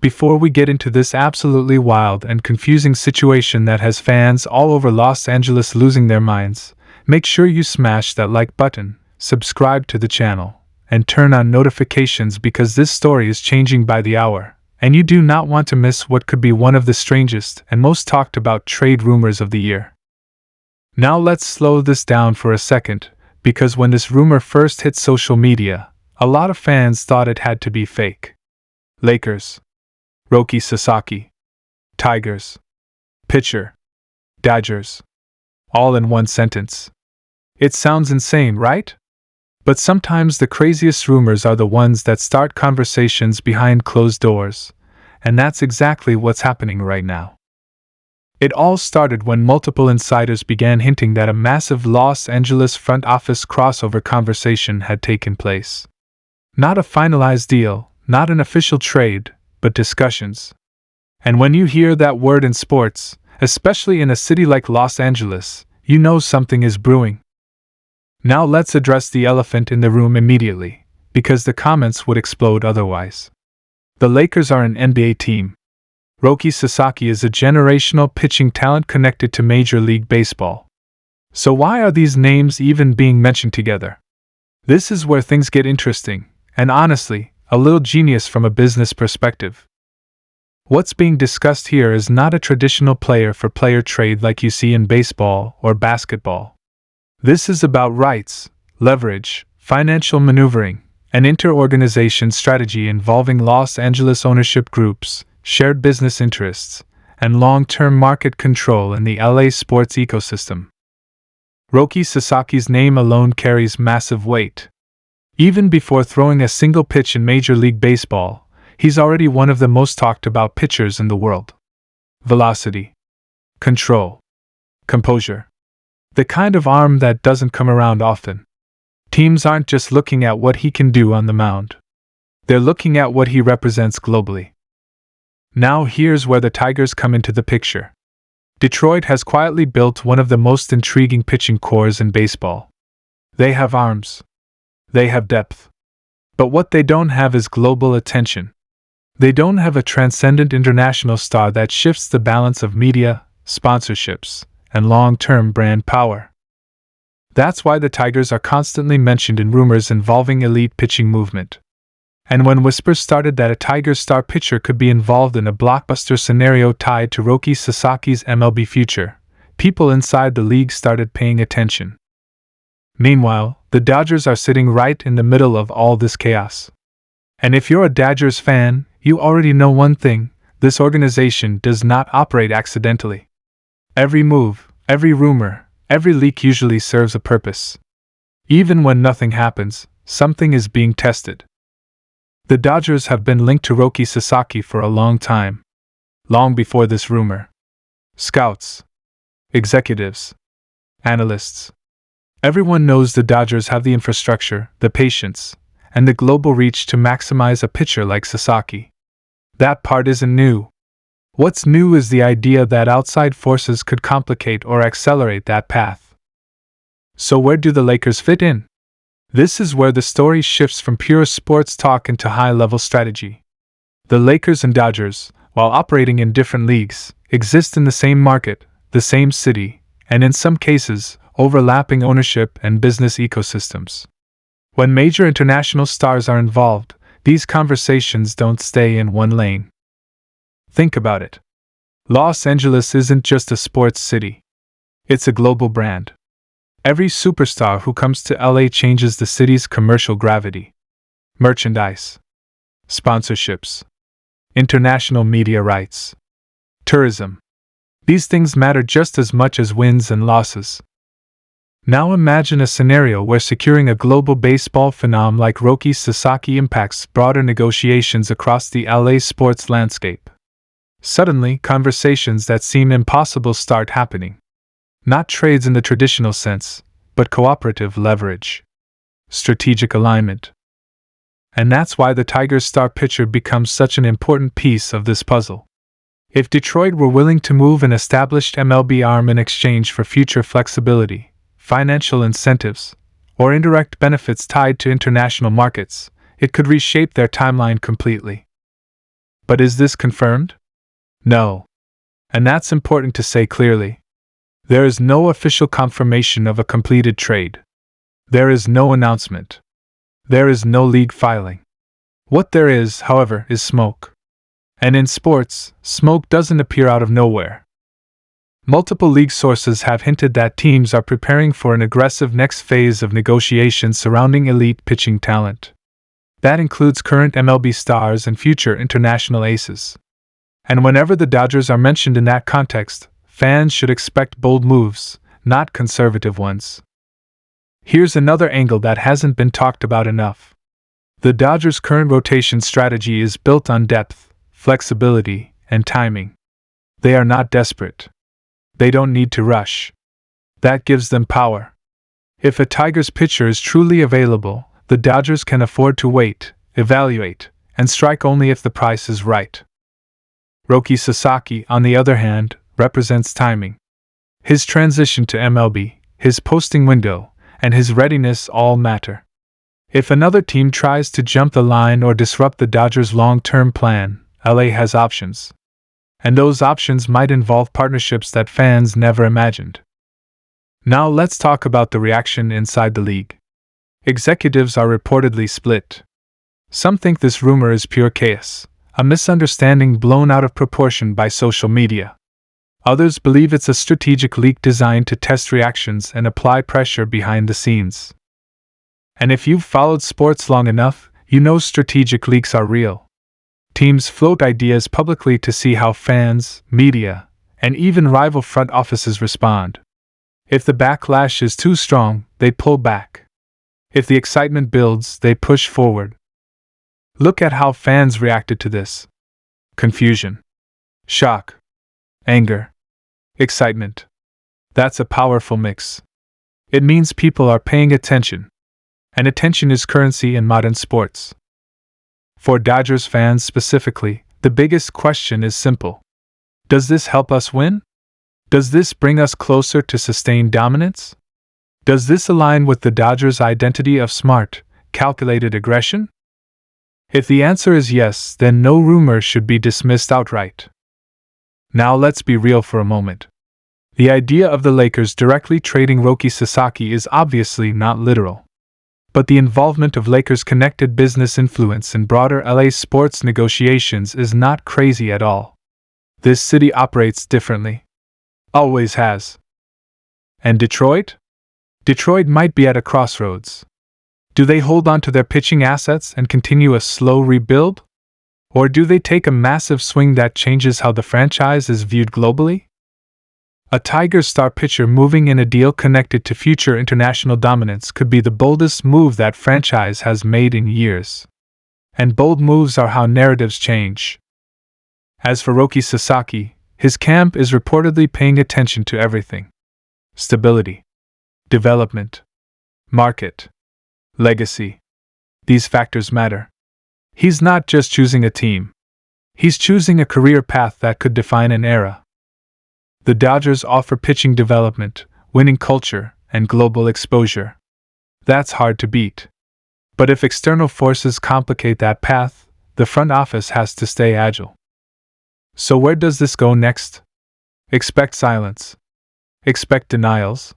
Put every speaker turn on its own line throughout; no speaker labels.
Before we get into this absolutely wild and confusing situation that has fans all over Los Angeles losing their minds, make sure you smash that like button, subscribe to the channel, and turn on notifications because this story is changing by the hour, and you do not want to miss what could be one of the strangest and most talked about trade rumors of the year. Now let's slow this down for a second, because when this rumor first hit social media, a lot of fans thought it had to be fake. Lakers. Roki Sasaki. Tigers. Pitcher. Dodgers. All in one sentence. It sounds insane, right? But sometimes the craziest rumors are the ones that start conversations behind closed doors, and that's exactly what's happening right now. It all started when multiple insiders began hinting that a massive Los Angeles front office crossover conversation had taken place. Not a finalized deal, not an official trade, but discussions. And when you hear that word in sports, especially in a city like Los Angeles, you know something is brewing. Now let's address the elephant in the room immediately, because the comments would explode otherwise. The Lakers are an NBA team. Roki Sasaki is a generational pitching talent connected to Major League Baseball. So why are these names even being mentioned together? This is where things get interesting, and honestly, a little genius from a business perspective. What's being discussed here is not a traditional player-for-player trade like you see in baseball or basketball. This is about rights, leverage, financial maneuvering, and inter-organization strategy involving Los Angeles ownership groups, shared business interests, and long-term market control in the LA sports ecosystem. Roki Sasaki's name alone carries massive weight. Even before throwing a single pitch in Major League Baseball, he's already one of the most talked about pitchers in the world. Velocity. Control. Composure. The kind of arm that doesn't come around often. Teams aren't just looking at what he can do on the mound. They're looking at what he represents globally. Now here's where the Tigers come into the picture. Detroit has quietly built one of the most intriguing pitching cores in baseball. They have arms. They have depth. But what they don't have is global attention. They don't have a transcendent international star that shifts the balance of media, sponsorships, and long-term brand power. That's why the Tigers are constantly mentioned in rumors involving elite pitching movement. And when whispers started that a Tigers star pitcher could be involved in a blockbuster scenario tied to Roki Sasaki's MLB future, people inside the league started paying attention. Meanwhile, the Dodgers are sitting right in the middle of all this chaos. And if you're a Dodgers fan, you already know one thing: this organization does not operate accidentally. Every move, every rumor, every leak usually serves a purpose. Even when nothing happens, something is being tested. The Dodgers have been linked to Roki Sasaki for a long time. Long before this rumor. Scouts. Executives. Analysts. Everyone knows the Dodgers have the infrastructure, the patience, and the global reach to maximize a pitcher like Sasaki. That part isn't new. What's new is the idea that outside forces could complicate or accelerate that path. So where do the Lakers fit in? This is where the story shifts from pure sports talk into high-level strategy. The Lakers and Dodgers, while operating in different leagues, exist in the same market, the same city, and in some cases, overlapping ownership and business ecosystems. When major international stars are involved, these conversations don't stay in one lane. Think about it. Los Angeles isn't just a sports city. It's a global brand. Every superstar who comes to LA changes the city's commercial gravity. Merchandise. Sponsorships. International media rights. Tourism. These things matter just as much as wins and losses. Now imagine a scenario where securing a global baseball phenom like Roki Sasaki impacts broader negotiations across the LA sports landscape. Suddenly, conversations that seem impossible start happening. Not trades in the traditional sense, but cooperative leverage. Strategic alignment. And that's why the Tigers' star pitcher becomes such an important piece of this puzzle. If Detroit were willing to move an established MLB arm in exchange for future flexibility, financial incentives, or indirect benefits tied to international markets, it could reshape their timeline completely. But is this confirmed? No. And that's important to say clearly. There is no official confirmation of a completed trade. There is no announcement. There is no league filing. What there is, however, is smoke. And in sports, smoke doesn't appear out of nowhere. Multiple league sources have hinted that teams are preparing for an aggressive next phase of negotiations surrounding elite pitching talent. That includes current MLB stars and future international aces. And whenever the Dodgers are mentioned in that context, fans should expect bold moves, not conservative ones. Here's another angle that hasn't been talked about enough. The Dodgers' current rotation strategy is built on depth, flexibility, and timing. They are not desperate. They don't need to rush. That gives them power. If a Tigers pitcher is truly available, the Dodgers can afford to wait, evaluate, and strike only if the price is right. Roki Sasaki, on the other hand, represents timing. His transition to MLB, his posting window, and his readiness all matter. If another team tries to jump the line or disrupt the Dodgers' long-term plan, LA has options. And those options might involve partnerships that fans never imagined. Now let's talk about the reaction inside the league. Executives are reportedly split. Some think this rumor is pure chaos, a misunderstanding blown out of proportion by social media. Others believe it's a strategic leak designed to test reactions and apply pressure behind the scenes. And if you've followed sports long enough, you know strategic leaks are real. Teams float ideas publicly to see how fans, media, and even rival front offices respond. If the backlash is too strong, they pull back. If the excitement builds, they push forward. Look at how fans reacted to this. Confusion. Shock. Anger. Excitement. That's a powerful mix. It means people are paying attention. And attention is currency in modern sports. For Dodgers fans specifically, the biggest question is simple. Does this help us win? Does this bring us closer to sustained dominance? Does this align with the Dodgers' identity of smart, calculated aggression? If the answer is yes, then no rumor should be dismissed outright. Now let's be real for a moment. The idea of the Lakers directly trading Roki Sasaki is obviously not literal. But the involvement of Lakers-connected business influence in broader LA sports negotiations is not crazy at all. This city operates differently. Always has. And Detroit? Detroit might be at a crossroads. Do they hold on to their pitching assets and continue a slow rebuild? Or do they take a massive swing that changes how the franchise is viewed globally? A Tigers star pitcher moving in a deal connected to future international dominance could be the boldest move that franchise has made in years. And bold moves are how narratives change. As for Roki Sasaki, his camp is reportedly paying attention to everything. Stability. Development. Market. Legacy. These factors matter. He's not just choosing a team. He's choosing a career path that could define an era. The Dodgers offer pitching development, winning culture, and global exposure. That's hard to beat. But if external forces complicate that path, the front office has to stay agile. So where does this go next? Expect silence. Expect denials.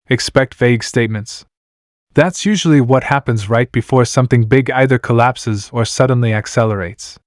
Expect vague statements. That's usually what happens right before something big either collapses or suddenly accelerates.